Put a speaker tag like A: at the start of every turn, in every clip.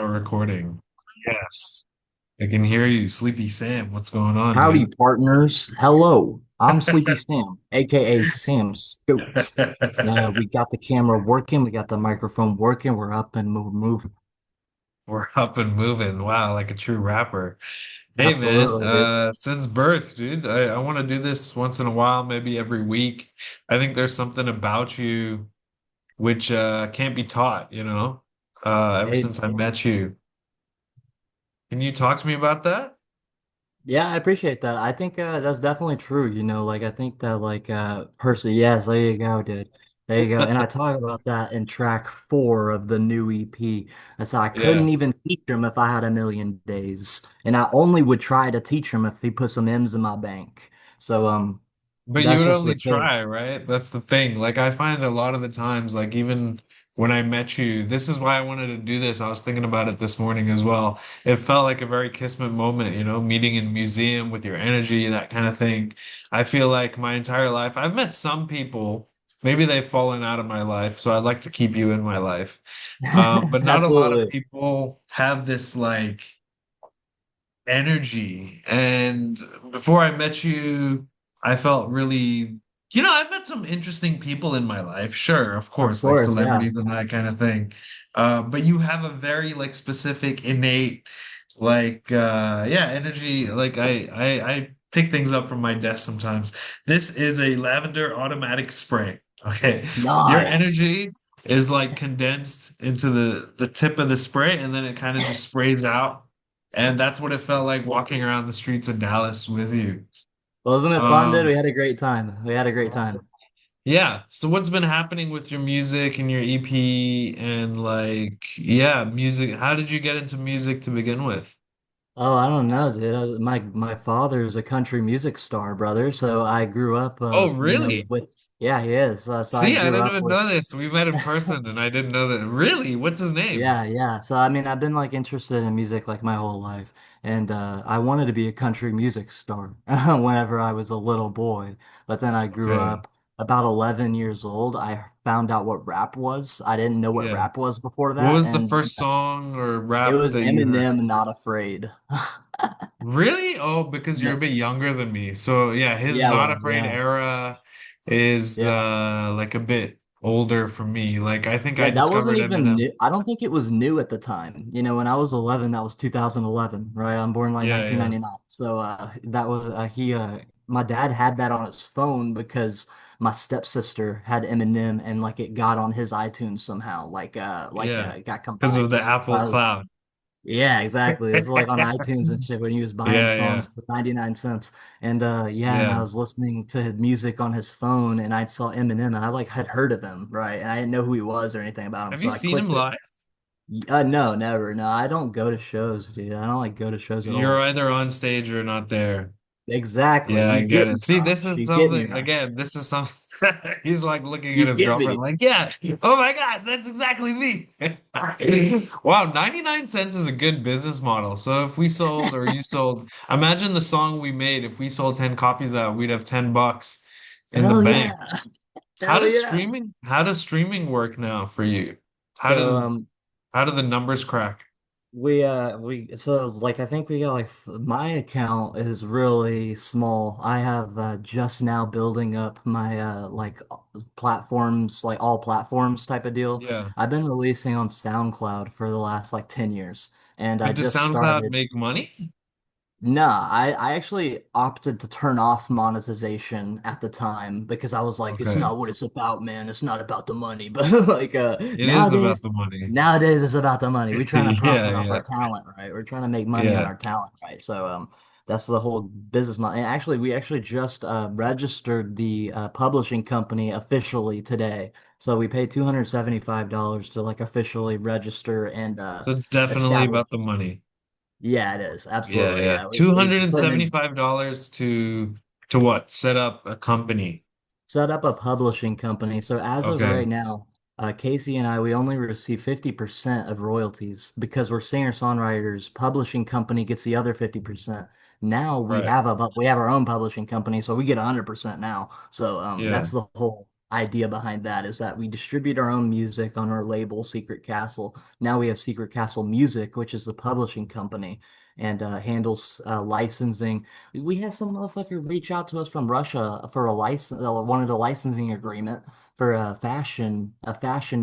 A: we're recording. Yes, I can hear you. Sleepy Sam, what's going on,
B: Howdy,
A: dude?
B: partners. Hello, I'm Sleepy Sam, aka Sam Scoot. We got the camera working, we got the microphone working, we're up and moving.
A: We're up and moving. Wow, like a true rapper. Hey, man,
B: Absolutely, dude.
A: since birth, dude, I want to do this once in a while, maybe every week. I think there's something about you which can't be taught, ever
B: Hey,
A: since I met you. Can you talk to me about that?
B: yeah, I appreciate that. I think that's definitely true. I think that Percy, yes, there you go, dude. There you go. And I talk about that in track 4 of the new EP. I said I
A: Yeah.
B: couldn't even teach him if I had a million days, and I only would try to teach him if he put some M's in my bank. So
A: But you
B: that's
A: would
B: just
A: only
B: the thing.
A: try, right? That's the thing. Like I find a lot of the times, like even when I met you, this is why I wanted to do this. I was thinking about it this morning as well. It felt like a very Kismet moment, meeting in a museum with your energy, that kind of thing. I feel like my entire life, I've met some people, maybe they've fallen out of my life, so I'd like to keep you in my life. But not a lot of
B: Absolutely.
A: people have this like energy. And before I met you, I felt really, I've met some interesting people in my life. Sure, of
B: Of
A: course, like
B: course, yeah.
A: celebrities and that kind of thing. But you have a very like specific, innate, yeah, energy. Like I pick things up from my desk sometimes. This is a lavender automatic spray. Okay. Your
B: Nice.
A: energy is like condensed into the tip of the spray and then it kind of just sprays out and that's what it felt like walking around the streets of Dallas with you.
B: Wasn't it fun, dude?
A: Um,
B: We had a great time. We had a great time.
A: yeah. So what's been happening with your music and your EP and yeah, music? How did you get into music to begin with?
B: Oh, I don't know, dude. My father is a country music star, brother. So I grew up,
A: Oh, really?
B: yeah, he is. So I
A: See, I
B: grew
A: didn't
B: up
A: even
B: with,
A: know this. We met in person and I didn't know that. Really? What's his name?
B: yeah, yeah. So I mean, I've been like interested in music like my whole life, and I wanted to be a country music star whenever I was a little boy. But then I grew
A: Okay.
B: up about 11 years old. I found out what rap was. I didn't know what
A: Yeah.
B: rap was before
A: What
B: that,
A: was the
B: and
A: first song or
B: it
A: rap
B: was
A: that you heard?
B: Eminem, Not Afraid.
A: Really? Oh, because you're a
B: No,
A: bit younger than me. So yeah, his
B: yeah,
A: Not
B: well,
A: Afraid
B: yeah,
A: era is
B: yeah.
A: like a bit older for me. Like I think I
B: Yeah, that wasn't
A: discovered
B: even
A: Eminem.
B: new. I don't think it was new at the time. When I was 11, that was 2011, right? I'm born like
A: Yeah, yeah.
B: 1999. So that was my dad had that on his phone because my stepsister had Eminem and like it got on his iTunes somehow,
A: Yeah.
B: it got
A: Because of
B: combined.
A: the
B: So
A: Apple Cloud.
B: yeah, exactly. It's like on iTunes and shit when he was buying
A: Yeah, yeah.
B: songs for 99 cents. And yeah, and I
A: Yeah.
B: was listening to his music on his phone and I saw Eminem and I like had heard of him, right? And I didn't know who he was or anything about him.
A: Have
B: So
A: you
B: I
A: seen him
B: clicked it.
A: live?
B: No, never. No, I don't go to shows, dude. I don't like go to shows at
A: You're
B: all.
A: either on stage or not there.
B: Exactly.
A: Yeah,
B: You
A: I get
B: get
A: it.
B: me,
A: See, this
B: Josh.
A: is
B: You get me,
A: something,
B: man.
A: again, this is something he's like looking at
B: You
A: his
B: get
A: girlfriend
B: me.
A: like, yeah, oh my gosh, that's exactly me. Wow, 99 cents is a good business model. So if we sold or you sold, imagine the song we made, if we sold 10 copies of that, we'd have $10 in the
B: Hell
A: bank.
B: yeah. Hell yeah.
A: How does streaming work now for you? How
B: So
A: does how do the numbers crack?
B: we so like I think we got my account is really small. I have just now building up my platforms, like all platforms type of deal.
A: Yeah.
B: I've been releasing on SoundCloud for the last like 10 years and I
A: But does
B: just
A: SoundCloud
B: started.
A: make money?
B: Nah, I actually opted to turn off monetization at the time because I was like, it's
A: Okay.
B: not what it's about, man. It's not about the money. But like
A: It is about
B: nowadays,
A: the money.
B: nowadays it's about the money. We're trying to
A: Yeah,
B: profit off
A: yeah,
B: our talent, right? We're trying to make money on
A: yeah.
B: our talent, right? So that's the whole business model. And actually we actually just registered the publishing company officially today. So we paid $275 to like officially register and
A: So it's definitely
B: establish.
A: about the money.
B: Yeah, it is.
A: Yeah,
B: Absolutely.
A: yeah.
B: Yeah. We put in
A: $275 to what? Set up a company.
B: set up a publishing company. So as of
A: Okay.
B: right now, Casey and I, we only receive 50% of royalties because we're singer-songwriters. Publishing company gets the other 50%. Now
A: Right.
B: we have our own publishing company, so we get 100% now. So
A: Yeah.
B: that's the whole. idea behind that is that we distribute our own music on our label, Secret Castle. Now we have Secret Castle Music, which is the publishing company and handles licensing. We had some motherfucker reach out to us from Russia for a license, wanted a licensing agreement for a fashion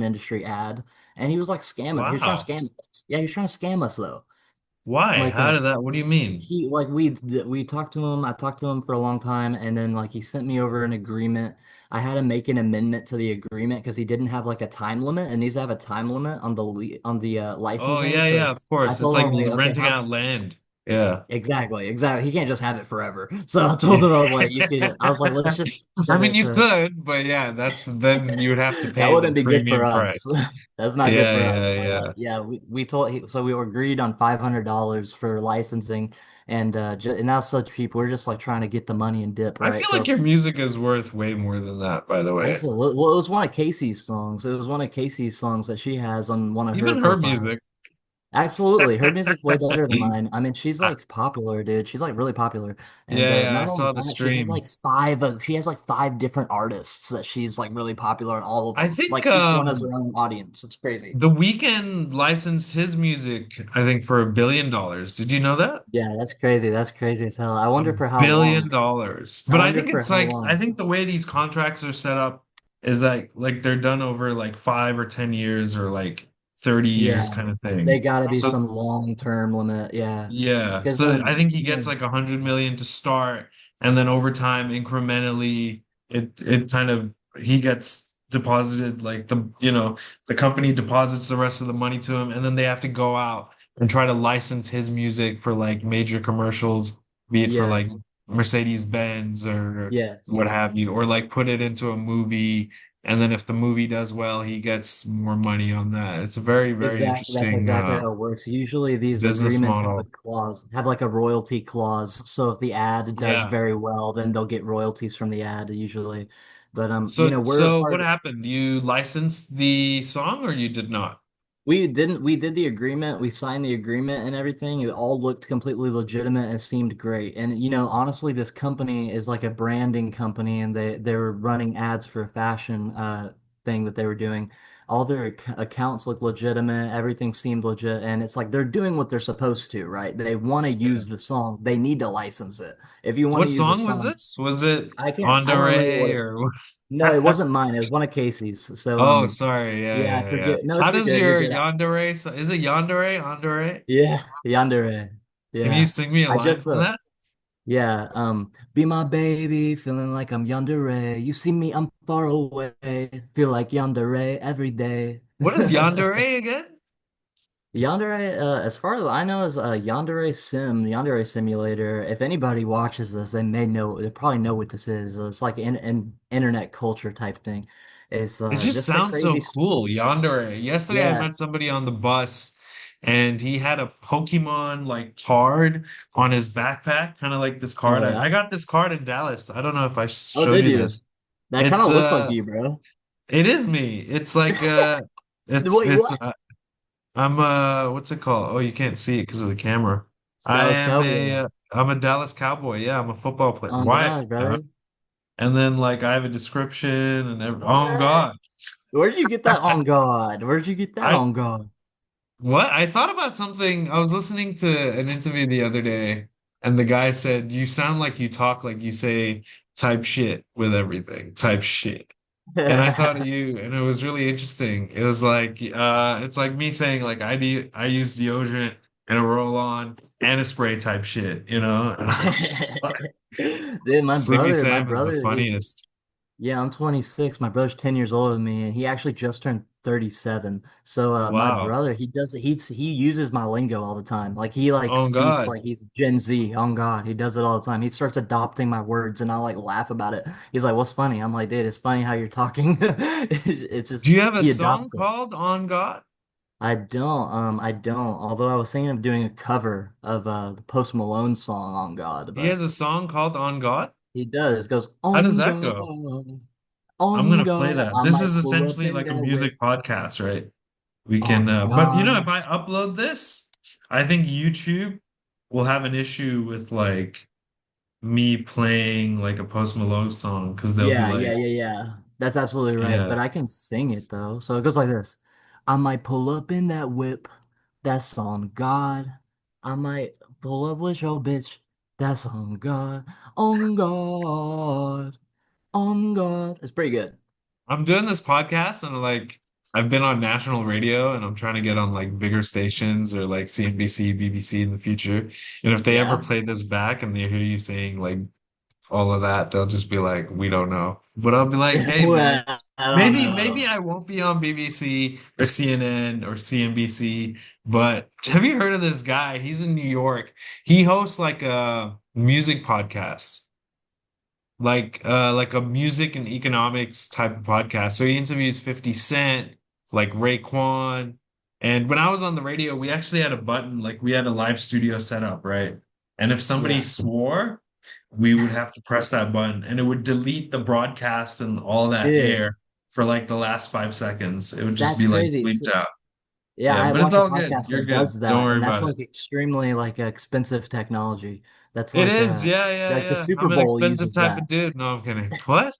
B: industry ad, and he was like scamming. He was trying to
A: Wow.
B: scam us. Yeah, he was trying to scam us though.
A: Why?
B: Like
A: How did that? What do you mean?
B: he like we talked to him. I talked to him for a long time, and then like he sent me over an agreement. I had to make an amendment to the agreement because he didn't have like a time limit. It needs to have a time limit on the
A: Oh,
B: licensing.
A: yeah,
B: So
A: yeah, of
B: I
A: course. It's
B: told him, I
A: like
B: was like, okay,
A: renting
B: how
A: out land. Yeah.
B: exactly, exactly. He can't just have it forever. So I told
A: Yeah.
B: him, I was like, you could. I was like, let's just
A: I
B: set
A: mean,
B: it
A: you
B: to.
A: could, but yeah, that's then you would have to
B: That
A: pay the
B: wouldn't be good for
A: premium
B: us.
A: price.
B: That's not good
A: Yeah,
B: for us.
A: yeah,
B: But
A: yeah.
B: yeah, so we agreed on $500 for licensing, and and that's so cheap. We're just like trying to get the money and dip,
A: I
B: right?
A: feel like
B: So
A: your music is worth way more than that, by the way.
B: absolutely. Well, it was one of Casey's songs. It was one of Casey's songs that she has on one of her
A: Even her music.
B: profiles. Absolutely. Her music's way better than mine. I mean, she's like popular, dude. She's like really popular. And
A: Yeah, yeah, I
B: not only
A: saw the
B: that, she has like
A: streams.
B: she has like five different artists that she's like really popular in all of
A: I
B: them.
A: think
B: Like each one has their own audience. It's crazy.
A: The Weeknd licensed his music, I think, for $1 billion. Did you know that?
B: Yeah, that's crazy. That's crazy as hell. I
A: A
B: wonder for how
A: billion
B: long.
A: dollars.
B: I
A: But I
B: wonder
A: think
B: for
A: it's
B: how
A: like I
B: long.
A: think the way these contracts are set up is like they're done over like 5 or 10 years or like 30 years
B: Yeah,
A: kind of
B: they
A: thing.
B: gotta be
A: So
B: some long-term limit. Yeah,
A: yeah.
B: because
A: So I think he gets like 100 million to start, and then over time, incrementally, it kind of he gets deposited like the company deposits the rest of the money to him, and then they have to go out and try to license his music for like major commercials, be it for like
B: yes,
A: Mercedes-Benz or what
B: yes.
A: have you, or like put it into a movie. And then if the movie does well, he gets more money on that. It's a very, very
B: Exactly. That's
A: interesting
B: exactly how it works. Usually these
A: business
B: agreements have a
A: model.
B: clause, have like a royalty clause. So if the ad does
A: Yeah.
B: very well, then they'll get royalties from the ad usually. But we're
A: So what
B: part
A: happened? You licensed the song or you did not?
B: we did the agreement, we signed the agreement and everything. It all looked completely legitimate and seemed great. And honestly, this company is like a branding company and they were running ads for a fashion thing that they were doing. All their accounts look legitimate, everything seemed legit, and it's like they're doing what they're supposed to, right? They want to
A: Yeah.
B: use the song, they need to license it. If you want to
A: What
B: use a
A: song was
B: song,
A: this? Was it
B: I don't remember what
A: Andare
B: it,
A: or
B: no, it wasn't mine. It was one of Casey's. So
A: Oh, sorry. Yeah,
B: yeah, I
A: yeah, yeah.
B: forget. No,
A: How does
B: you're
A: your
B: good.
A: Yandere is it Yandere? Andare?
B: Yeah, Yandere.
A: Can you
B: Yeah.
A: sing me a
B: I
A: line
B: just
A: from that?
B: yeah, be my baby, feeling like I'm Yandere. You see me, I'm far away. Feel like Yandere every day.
A: What is Yandere again?
B: Yandere, as far as I know, is Yandere Sim, Yandere Simulator. If anybody watches this, they probably know what this is. It's like an internet culture type thing. It's
A: It just
B: just a
A: sounds so
B: crazy,
A: cool. Yandere. Yesterday I
B: yeah.
A: met somebody on the bus and he had a Pokemon like card on his backpack, kind of like this
B: Oh
A: card. I
B: yeah.
A: got this card in Dallas. I don't know if I
B: Oh,
A: showed
B: did
A: you
B: you?
A: this.
B: That kind
A: It's
B: of looks like you, bro.
A: it is me. It's like
B: Wait,
A: it's
B: what?
A: I'm what's it called? Oh, you can't see it because of the camera.
B: Dallas Cowboy.
A: I'm a Dallas Cowboy. Yeah, I'm a football player.
B: On
A: Why?
B: God, brother.
A: And then like I have a description and oh
B: What?
A: God.
B: Where'd you get that on God? Where'd you get that
A: I
B: on God?
A: What? I thought about something. I was listening to an interview the other day, and the guy said, "You sound like you talk like you say type shit with everything, type shit." And I thought of you, and it was really interesting. It was like, it's like me saying like I use deodorant and a roll-on and a spray type shit, you know? And I was just like,
B: Dude,
A: Sleepy
B: my
A: Sam is the
B: brother is
A: funniest.
B: yeah, I'm 26. My brother's 10 years older than me, and he actually just turned 37. So my
A: Wow.
B: brother, he uses my lingo all the time. Like he like
A: Oh
B: speaks
A: God.
B: like he's Gen Z. On God, he does it all the time. He starts adopting my words, and I like laugh about it. He's like, "What's funny?" I'm like, "Dude, it's funny how you're talking." It's
A: Do
B: just
A: you have a
B: he
A: song
B: adopts it.
A: called On God?
B: I don't. Although I was thinking of doing a cover of the Post Malone song "On God,"
A: He
B: but
A: has a song called On God?
B: he does. It goes
A: How does
B: "On
A: that
B: God."
A: go? I'm
B: On
A: gonna play
B: God,
A: that.
B: I
A: This
B: might
A: is
B: pull up
A: essentially
B: in
A: like a
B: that way.
A: music podcast, right? We can,
B: On
A: but
B: God.
A: if I upload this, I think YouTube will have an issue with like me playing like a Post Malone song because they'll be
B: Yeah,
A: like,
B: yeah, yeah, yeah. That's absolutely right.
A: Yeah.
B: But I can sing it though. So it goes like this. I might pull up in that whip. That's on God. I might pull up with your bitch. That's on God. On God. On God. It's pretty good.
A: I'm doing this podcast and like I've been on national radio and I'm trying to get on like bigger stations or like CNBC, BBC in the future. And if they ever
B: Yeah.
A: play this back and they hear you saying like all of that, they'll just be like, we don't know. But I'll be like, hey man,
B: Well, I don't
A: maybe
B: know.
A: I won't be on BBC or CNN or CNBC, but have you heard of this guy? He's in New York. He hosts like a music podcast, like a music and economics type of podcast. So he interviews 50 Cent, like Raekwon. And when I was on the radio, we actually had a button, like we had a live studio set up, right? And if somebody
B: Yeah.
A: swore, we would have to press that button and it would delete the broadcast and all that
B: Dude,
A: air for like the last 5 seconds. It would just
B: that's
A: be like
B: crazy.
A: bleeped out.
B: Yeah,
A: Yeah,
B: I
A: but it's
B: watch a
A: all good.
B: podcast
A: You're
B: that
A: good.
B: does
A: Don't
B: that,
A: worry
B: and that's
A: about it.
B: like extremely like expensive technology. That's
A: It is. Yeah, yeah,
B: like the
A: yeah.
B: Super
A: I'm an
B: Bowl
A: expensive
B: uses
A: type of
B: that.
A: dude. No, I'm kidding. What?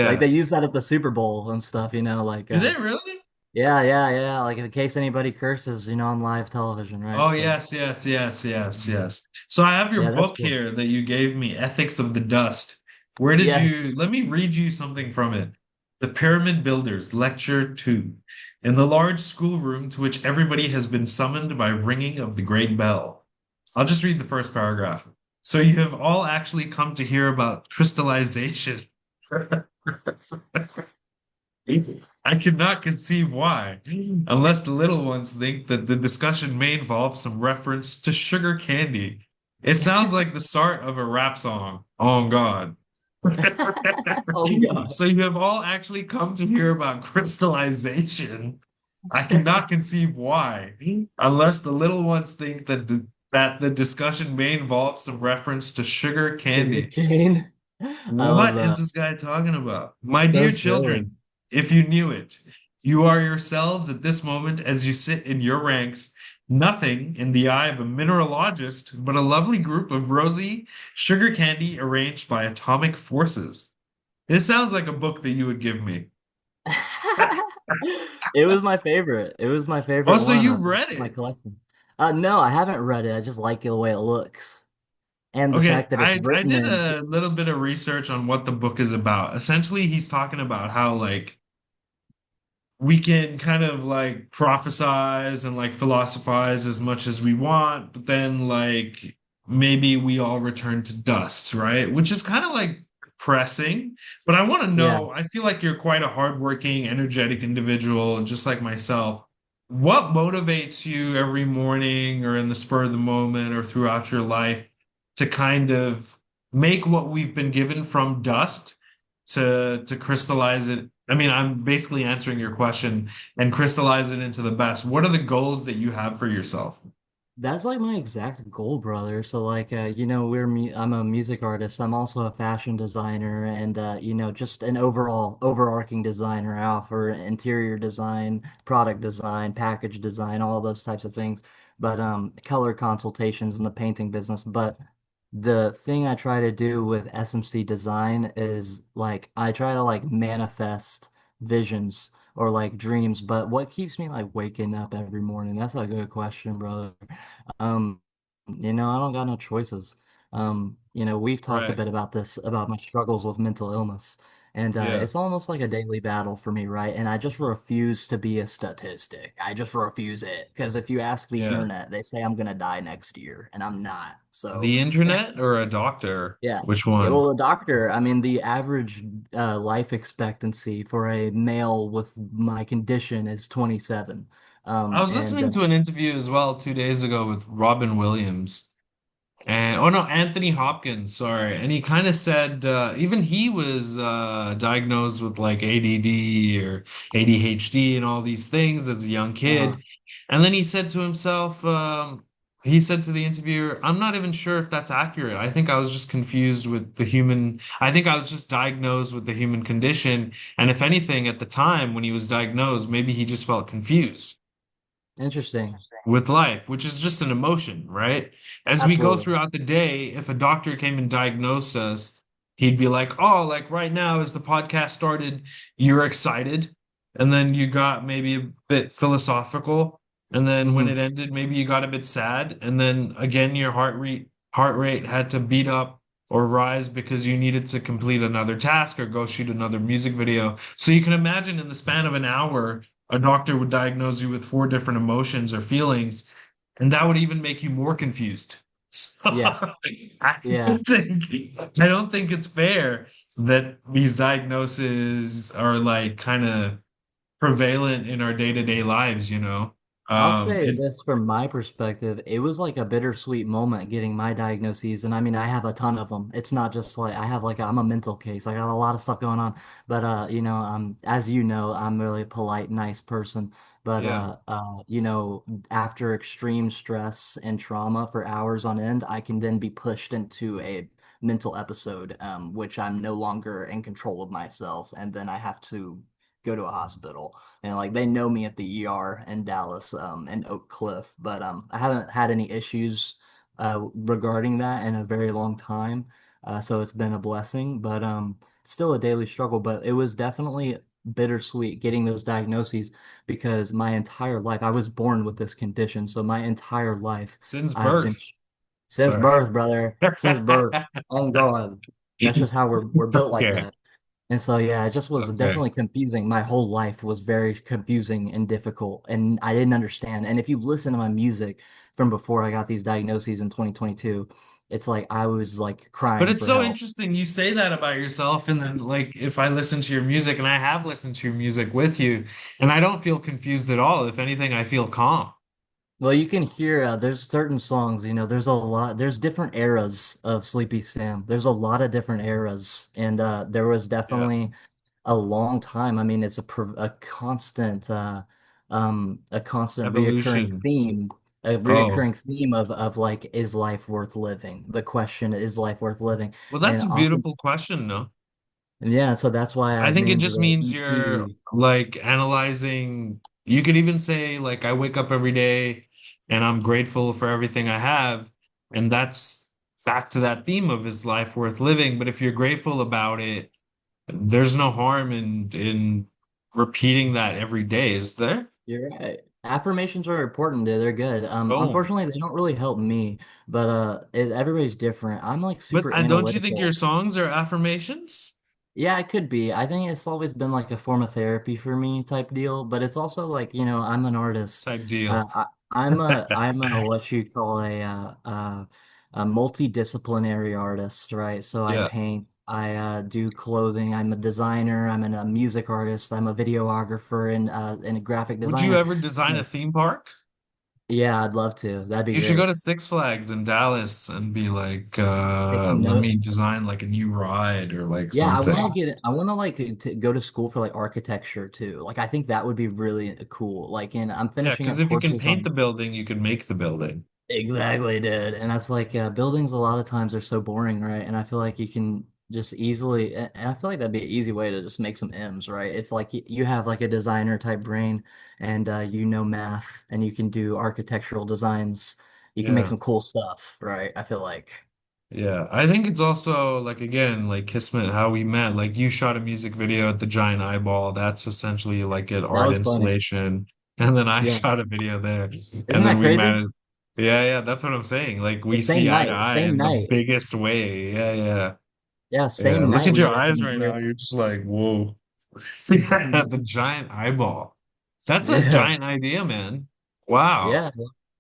B: Like
A: Yeah.
B: they use that at the Super Bowl and stuff, like
A: Do they really?
B: yeah, yeah, yeah, like in case anybody curses, on live television, right?
A: Oh,
B: So,
A: yes, yes, yes, yes, yes. So I have your
B: yeah, that's
A: book
B: cool.
A: here that you gave me, Ethics of the Dust. Where did
B: Yes.
A: you, let me read you something from it. The Pyramid Builders, Lecture 2. In the large schoolroom to which everybody has been summoned by ringing of the great bell. I'll just read the first paragraph. So you have all actually come to hear about crystallization. I cannot conceive why, unless the little ones think that the discussion may involve some reference to sugar candy. It sounds like the start of a rap song. Oh God.
B: Oh God.
A: So you have all actually come to hear about crystallization. I cannot conceive why, unless the little ones think that the discussion may involve some reference to sugar
B: Sugar
A: candy.
B: cane. I love
A: What is
B: that.
A: this guy talking about? My
B: So
A: dear
B: silly.
A: children, if you knew it, you are yourselves at this moment as you sit in your ranks, nothing in the eye of a mineralogist but a lovely group of rosy sugar candy arranged by atomic forces. This sounds like a book that you would give me.
B: It was my favorite. It was my favorite
A: Also,
B: one
A: you've
B: of
A: read
B: my
A: it.
B: collection. No, I haven't read it. I just like the way it looks and the
A: Okay,
B: fact that it's
A: I
B: written
A: did
B: in.
A: a little bit of research on what the book is about. Essentially, he's talking about how like we can kind of like prophesize and like philosophize as much as we want, but then like maybe we all return to dust, right? Which is kind of like pressing. But I want to
B: Yeah.
A: know, I feel like you're quite a hardworking, energetic individual, just like myself. What motivates you every morning or in the spur of the moment or throughout your life to kind of make what we've been given from dust to crystallize it? I mean, I'm basically answering your question and crystallize it into the best. What are the goals that you have for yourself?
B: That's like my exact goal, brother. So like I'm a music artist. I'm also a fashion designer and just an overall overarching designer. I offer interior design, product design, package design, all those types of things. But color consultations in the painting business. But the thing I try to do with SMC design is like I try to like manifest visions or like dreams. But what keeps me like waking up every morning? That's a good question, brother. Um, I don't got no choices. We've talked a
A: Right.
B: bit about this, about my struggles with mental illness, and
A: Yeah.
B: it's almost like a daily battle for me, right? And I just refuse to be a statistic. I just refuse it because if you ask the
A: Yeah.
B: internet, they say I'm gonna die next year, and I'm not. So,
A: The internet or a doctor?
B: yeah.
A: Which
B: Yeah,
A: one?
B: well, a doctor, I mean, the average life expectancy for a male with my condition is 27.
A: I was
B: And
A: listening to an interview as well 2 days ago with Robin Williams. And oh no, Anthony Hopkins, sorry. And he kind of said even he was diagnosed with like ADD or ADHD and all these things as a young
B: uh,
A: kid. And then he said to himself, he said to the interviewer, I'm not even sure if that's accurate. I think I was just confused with the human, I think I was just diagnosed with the human condition. And if anything, at the time when he was diagnosed, maybe he just felt confused
B: interesting.
A: with life, which is just an emotion, right? As we go
B: Absolutely.
A: throughout the day, if a doctor came and diagnosed us, he'd be like, "Oh, like right now as the podcast started, you're excited, and then you got maybe a bit philosophical, and then when it
B: Hmm.
A: ended, maybe you got a bit sad, and then again your heart rate had to beat up or rise because you needed to complete another task or go shoot another music video. So you can imagine in the span of an hour, a doctor would diagnose you with four different emotions or feelings, and that would even make you more confused. So
B: Yeah.
A: I
B: Yeah.
A: don't think I don't think it's fair that these diagnoses are like kind of prevalent in our day-to-day lives, you know.
B: I'll say
A: It
B: this from my perspective, it was like a bittersweet moment getting my diagnoses. And I mean, I have a ton of them. It's not just like I have like I'm a mental case. I got a lot of stuff going on. But as you know, I'm a really polite, nice person. But
A: yeah.
B: after extreme stress and trauma for hours on end, I can then be pushed into a mental episode, which I'm no longer in control of myself, and then I have to go to a hospital and like they know me at the ER in Dallas, in Oak Cliff, but I haven't had any issues regarding that in a very long time. So it's been a blessing, but still a daily struggle. But it was definitely bittersweet getting those diagnoses because my entire life I was born with this condition. So my entire life
A: Since
B: I've been
A: birth.
B: since
A: Sorry.
B: birth, brother, since birth. On God, that's just how we're built like
A: Okay.
B: that. And so, yeah, it just was
A: Okay.
B: definitely confusing. My whole life was very confusing and difficult, and I didn't understand. And if you listen to my music from before I got these diagnoses in 2022, it's like I was like
A: But
B: crying
A: it's
B: for
A: so
B: help.
A: interesting you say that about yourself, and then like if I listen to your music, and I have listened to your music with you, and I don't feel confused at all. If anything, I feel calm.
B: Well, you can hear there's certain songs, there's a lot, there's different eras of Sleepy Sam. There's a lot of different eras, and there was
A: Yeah.
B: definitely a long time. I mean, it's a constant
A: Evolution.
B: a
A: Oh,
B: reoccurring theme of like, is life worth living? The question, is life worth living?
A: well,
B: And
A: that's a
B: often,
A: beautiful question, no?
B: yeah, so that's why
A: I
B: I
A: think it
B: named
A: just
B: the
A: means you're
B: EP.
A: like analyzing. You could even say, like, I wake up every day and I'm grateful for everything I have. And that's back to that theme of is life worth living? But if you're grateful about it, there's no harm in repeating that every day, is there?
B: You're right. Affirmations are important, dude. They're good.
A: Boom.
B: Unfortunately, they don't really help me, but everybody's different. I'm like
A: But
B: super
A: don't you think your
B: analytical.
A: songs are affirmations
B: Yeah, it could be. I think it's always been like a form of therapy for me type deal, but it's also like, I'm an artist.
A: type deal?
B: I'm a what you call a multidisciplinary artist, right? So I
A: Yeah.
B: paint, I do clothing, I'm a designer, a music artist, I'm a videographer and a graphic
A: Would you
B: designer.
A: ever design a theme park?
B: Yeah, I'd love to. That'd be
A: You should go
B: great.
A: to Six Flags in Dallas and be like,
B: Taking
A: let
B: note.
A: me design like a new ride or like
B: Yeah,
A: something.
B: I want to like to go to school for like architecture too. Like I think that would be really cool. Like, and I'm
A: Yeah,
B: finishing
A: because
B: up
A: if you can
B: courses
A: paint the
B: on
A: building, you can make the building.
B: exactly, dude. And that's like buildings a lot of times are so boring, right? And I feel like you can just easily, and I feel like that'd be an easy way to just make some M's, right? If like you have like a designer type brain and you know math and you can do architectural designs, you can make
A: Yeah.
B: some cool stuff, right? I feel like
A: Yeah. I think it's also like again, like Kismet, how we met. Like you shot a music video at the Giant Eyeball. That's essentially like an
B: that
A: art
B: was funny.
A: installation. And then I
B: Yeah.
A: shot a video there.
B: Isn't
A: And then
B: that
A: we
B: crazy?
A: met. Yeah, yeah, that's what I'm saying. Like
B: The
A: we see
B: same
A: eye to
B: night,
A: eye
B: same
A: in the
B: night.
A: biggest way. Yeah, yeah.
B: Yeah,
A: Yeah.
B: same
A: Look
B: night
A: at
B: we
A: your
B: were
A: eyes
B: in
A: right now.
B: we're
A: You're just like, whoa. The giant eyeball. That's a
B: yeah.
A: giant idea, man. Wow.
B: Yeah.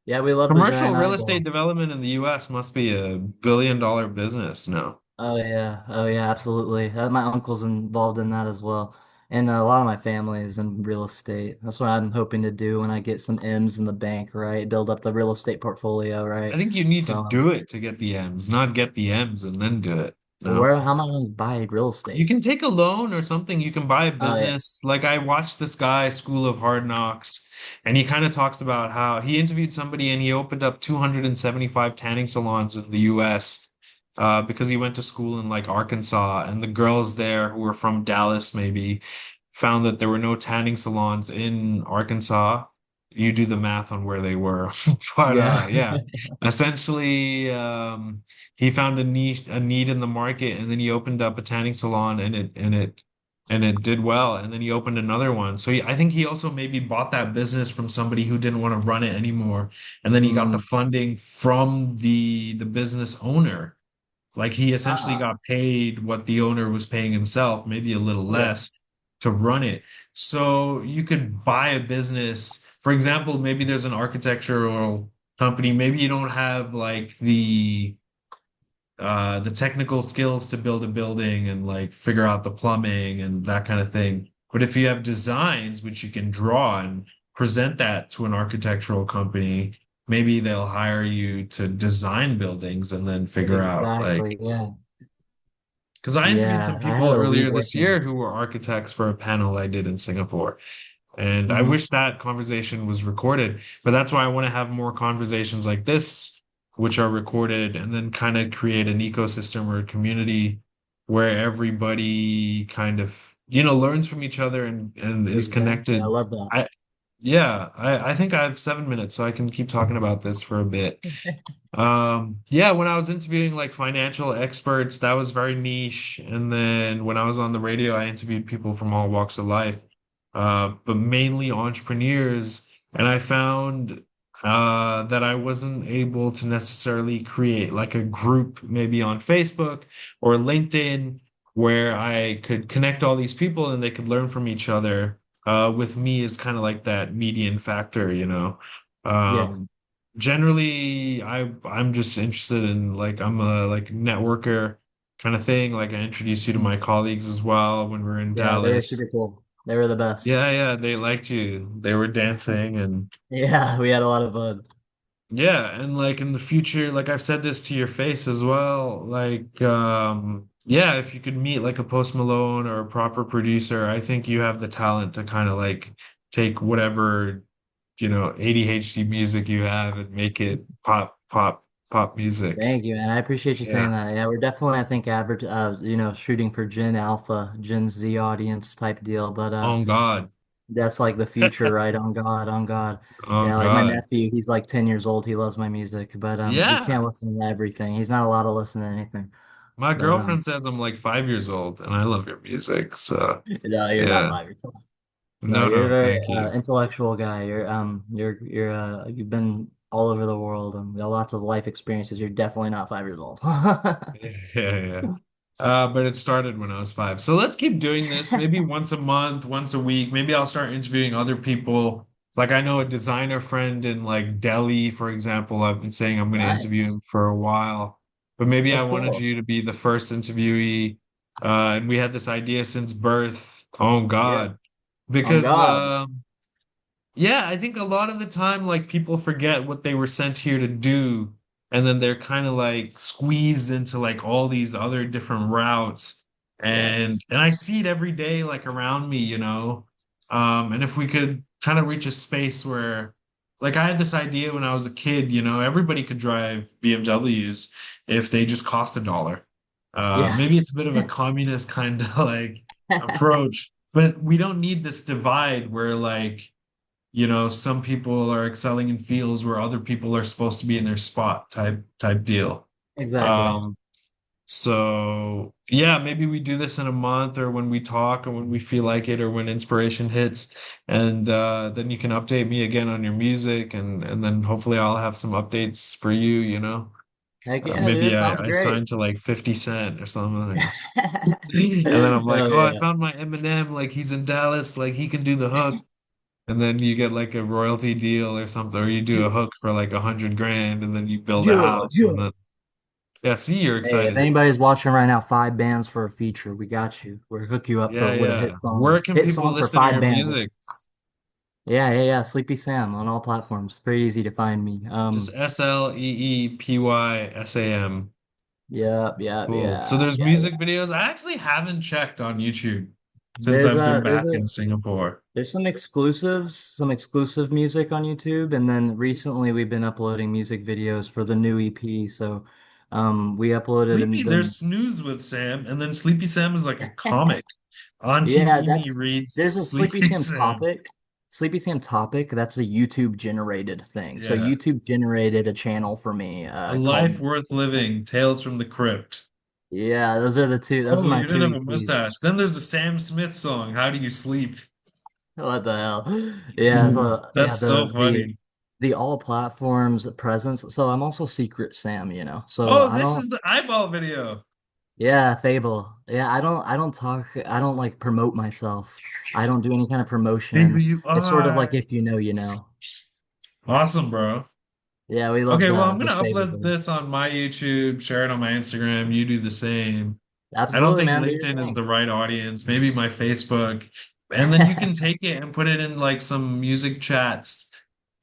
B: Yeah, we love the
A: Commercial
B: giant
A: real estate
B: eyeball.
A: development in the US must be a billion-dollar business now.
B: Oh yeah. Oh yeah, absolutely. My uncle's involved in that as well. And a lot of my family is in real estate. That's what I'm hoping to do when I get some M's in the bank, right? Build up the real estate portfolio,
A: I
B: right?
A: think you need to
B: So,
A: do it to get the M's, not get the M's and then do it. No.
B: how am I going to buy real
A: You
B: estate?
A: can take a loan or something. You can buy a
B: Oh yeah.
A: business. Like I watched this guy, School of Hard Knocks, and he kind of talks about how he interviewed somebody and he opened up 275 tanning salons in the US because he went to school in like Arkansas, and the girls there who were from Dallas maybe found that there were no tanning salons in Arkansas, you do the math on where they were. But
B: Yeah.
A: yeah, essentially, he found a need in the market, and then he opened up a tanning salon, and it did well. And then he opened another one. So I think he also maybe bought that business from somebody who didn't want to run it anymore, and then he got the
B: Mm.
A: funding from the business owner. Like he essentially
B: Ah,
A: got paid what the owner was paying himself, maybe a little
B: yeah.
A: less, to run it. So you could buy a business. For example, maybe there's an architectural company. Maybe you don't have like the technical skills to build a building and like figure out the plumbing and that kind of thing. But if you have designs which you can draw and present that to an architectural company, maybe they'll hire you to design buildings and then figure out like
B: Exactly. Yeah.
A: because I interviewed some
B: Yeah. I
A: people
B: had a
A: earlier this
B: WeWork
A: year
B: in.
A: who were architects for a panel I did in Singapore. And I
B: Mhm.
A: wish that conversation was recorded, but that's why I want to have more conversations like this, which are recorded, and then kind of create an ecosystem or a community where everybody kind of, learns from each other and is
B: Exactly. I
A: connected.
B: love that.
A: I, yeah, I think I have 7 minutes, so I can keep talking about this for a bit. Yeah, when I was interviewing like financial experts, that was very niche. And then when I was on the radio, I interviewed people from all walks of life, but mainly entrepreneurs. And I found that I wasn't able to necessarily create like a group, maybe on Facebook or LinkedIn, where I could connect all these people and they could learn from each other. With me is kind of like that median factor, you know.
B: Yeah.
A: Um, Generally, I'm just interested in like I'm a like networker kind of thing. Like I introduced you to
B: Mhm.
A: my colleagues as well when we were in
B: Yeah, they were
A: Dallas.
B: super cool. They were the best.
A: Yeah, yeah, they liked you. They were dancing and
B: Yeah, we had a lot of fun.
A: yeah, and like in the future, like I've said this to your face as well, like yeah, if you could meet like a Post Malone or a proper producer, I think you have the talent to kind of like take whatever, ADHD music you have and make it pop music.
B: Thank you, man. I appreciate you
A: Yeah.
B: saying that. Yeah, we're definitely, I think, shooting for Gen Alpha, Gen Z audience type deal. But
A: On God.
B: that's like the future, right? On God, on God.
A: On
B: Yeah, like my
A: God.
B: nephew, he's like 10 years old. He loves my music, but he
A: Yeah.
B: can't listen to everything. He's not allowed to listen to anything.
A: My
B: But
A: girlfriend says I'm like 5 years old and I love your music. So
B: no, you're not
A: yeah.
B: 5 years old. No,
A: No,
B: you're a
A: no,
B: very
A: thank you.
B: intellectual guy. You've been all over the world and got lots of life experiences. You're definitely not 5 years old.
A: Yeah, yeah. But it started when I was 5. So let's keep doing this. Maybe once a month, once a week. Maybe I'll start interviewing other people. Like I know a designer friend in like Delhi, for example. I've been saying I'm going to interview
B: Nice.
A: him for a while, but maybe I
B: That's
A: wanted
B: cool.
A: you to be the first interviewee. And we had this idea since birth. Oh
B: Yeah.
A: God.
B: On
A: Because
B: God.
A: yeah, I think a lot of the time, like people forget what they were sent here to do, and then they're kind of like squeezed into like all these other different routes. And
B: Yes.
A: and I see it every day, like around me, you know. And if we could kind of reach a space where, like, I had this idea when I was a kid, everybody could drive BMWs if they just cost $1.
B: Yeah.
A: Maybe it's a bit of a communist kind of like approach, but we don't need this divide where like some people are excelling in fields where other people are supposed to be in their spot type deal.
B: Exactly.
A: Um, so yeah, maybe we do this in a month or when we talk or when we feel like it or when inspiration hits. And then you can update me again on your music and then hopefully I'll have some updates for you, you know.
B: Heck yeah,
A: Maybe
B: dude. Sounds
A: I
B: great.
A: signed to like 50 Cent or something. And then I'm like,
B: Oh
A: oh, I
B: yeah.
A: found my Eminem, like he's in Dallas, like he can do the hook. And then you get like a royalty deal or something, or you do a
B: Yeah.
A: hook for like 100 grand, and then you build a
B: Yeah.
A: house, and
B: Yeah.
A: then yeah, see, you're
B: Hey, if
A: excited.
B: anybody's watching right now, 5 bands for a feature. We got you. We'll hook you up for
A: Yeah,
B: with a hit
A: yeah. Where
B: song.
A: can
B: Hit
A: people
B: song for
A: listen to
B: five
A: your music?
B: bands. Yeah, yeah, yeah. Sleepy Sam on all platforms. Pretty easy to find me.
A: Just SLEEPYSAM.
B: Yeah, yeah,
A: Cool. So
B: yeah,
A: there's
B: yeah,
A: music
B: yeah.
A: videos. I actually haven't checked on YouTube since
B: There's
A: I've been
B: a there's
A: back
B: a
A: in Singapore.
B: there's some exclusive music on YouTube, and then recently we've been uploading music videos for the new EP. So, we uploaded
A: Sleepy,
B: and
A: there's
B: then
A: Snooze with Sam, and then Sleepy Sam is like a comic. Auntie
B: yeah,
A: Mimi reads
B: there's a Sleepy
A: Sleepy
B: Sam
A: Sam.
B: topic. Sleepy Sam Topic, that's a YouTube generated thing. So
A: Yeah.
B: YouTube generated a channel for me
A: A Life
B: called
A: Worth Living, Tales from the Crypt.
B: yeah, those are the two. Those are
A: Oh,
B: my
A: you didn't
B: two
A: have a
B: EPs.
A: mustache. Then there's a Sam Smith song, How Do You Sleep?
B: What the hell? Yeah, so yeah,
A: That's so funny.
B: the all platforms presence. So I'm also Secret Sam, you know. So
A: Oh,
B: I
A: this
B: don't
A: is the eyeball video.
B: yeah, Fable. Yeah, I don't talk I don't like promote myself. I don't do any kind of
A: Baby,
B: promotion.
A: you
B: It's sort of like
A: are.
B: if you know, you know.
A: Awesome, bro.
B: Yeah, we love
A: Okay, well, I'm
B: the
A: gonna
B: Fable
A: upload
B: thing.
A: this on my YouTube, share it on my Instagram. You do the same. I don't
B: Absolutely,
A: think
B: man. Do your
A: LinkedIn is
B: thing.
A: the right audience. Maybe my Facebook. And then you can take it and put it in like some music chats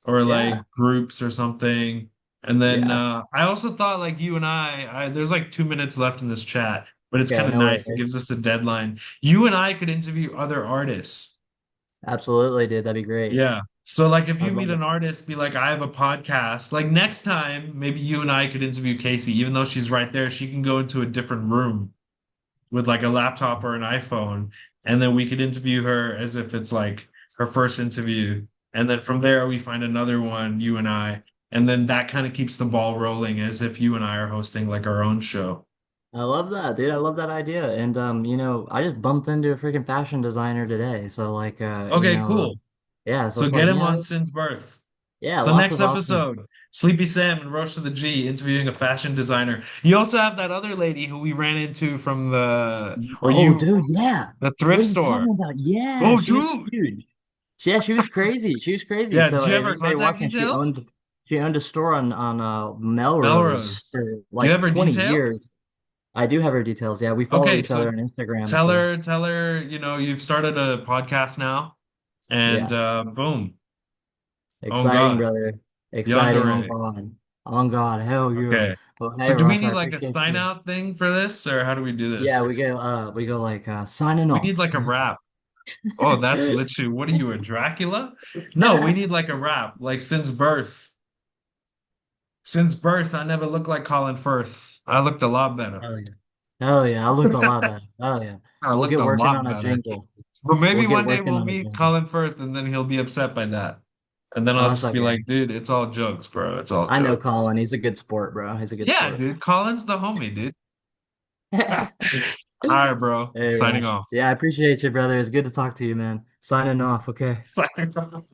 A: or like
B: Yeah.
A: groups or something. And then
B: Yeah.
A: I also thought like you and there's like 2 minutes left in this chat, but it's kind
B: Okay,
A: of
B: no
A: nice. It
B: worries.
A: gives us a deadline. You and I could interview other artists.
B: Absolutely, dude. That'd be great.
A: Yeah. So like if you
B: I'd
A: meet
B: love
A: an
B: it.
A: artist, be like, I have a podcast. Like next time, maybe you and I could interview Casey, even though she's right there, she can go into a different room with like a laptop or an iPhone, and then we could interview her as if it's like her first interview. And then from there we find another one, you and I, and then that kind of keeps the ball rolling as if you and I are hosting like our own show.
B: I love that, dude. I love that idea. And you know, I just bumped into a freaking fashion designer today. So like
A: Okay, cool.
B: yeah, so
A: So
B: it's
A: get
B: like,
A: him
B: yeah,
A: on Sin's Birth.
B: yeah,
A: So
B: lots
A: next
B: of options.
A: episode, Sleepy Sam and Roast of the G interviewing a fashion designer. You also have that other lady who we ran into from
B: Oh, dude, yeah.
A: the
B: What
A: thrift
B: are you
A: store.
B: talking about? Yeah,
A: Oh,
B: she was
A: dude.
B: huge. Yeah, she was crazy. She was crazy.
A: Yeah,
B: So
A: did you have her
B: anybody
A: contact
B: watching,
A: details?
B: she owned a store on Melrose
A: Melrose.
B: for
A: You have
B: like
A: her
B: 20 years.
A: details?
B: I do have her details. Yeah, we follow
A: Okay,
B: each other
A: so
B: on Instagram. So
A: tell her, you've started a podcast now, and
B: yeah,
A: boom. On
B: exciting,
A: God.
B: brother. Exciting on
A: Yandere.
B: God. On God. Hell yeah.
A: Okay.
B: Well,
A: So
B: hey,
A: do we
B: Ross, I
A: need like a
B: appreciate
A: sign
B: you.
A: out thing for this, or how do we do
B: Yeah,
A: this?
B: we go like signing
A: We need
B: off.
A: like a rap. Oh, that's literally, what are you, a Dracula? No, we need like a rap, like since birth. Since birth, I never looked like Colin Firth. I looked a lot better.
B: Hell yeah. Hell yeah. I looked a lot better. Hell yeah.
A: I
B: We'll
A: looked
B: get
A: a
B: working
A: lot
B: on a
A: better.
B: jingle.
A: But
B: We'll
A: maybe
B: get
A: one day
B: working
A: we'll
B: on a
A: meet
B: jingle.
A: Colin Firth and then he'll be upset by that. And then
B: Oh,
A: I'll
B: that's
A: just be
B: okay.
A: like, dude, it's all jokes, bro. It's all
B: I know
A: jokes.
B: Colin. He's a good sport, bro. He's a good
A: Yeah,
B: sport.
A: dude. Colin's the homie, dude. All right, bro.
B: Hey,
A: Signing
B: Ross.
A: off.
B: Yeah, I appreciate you, brother. It's good to talk to you, man. Signing off. Okay.
A: Signing off.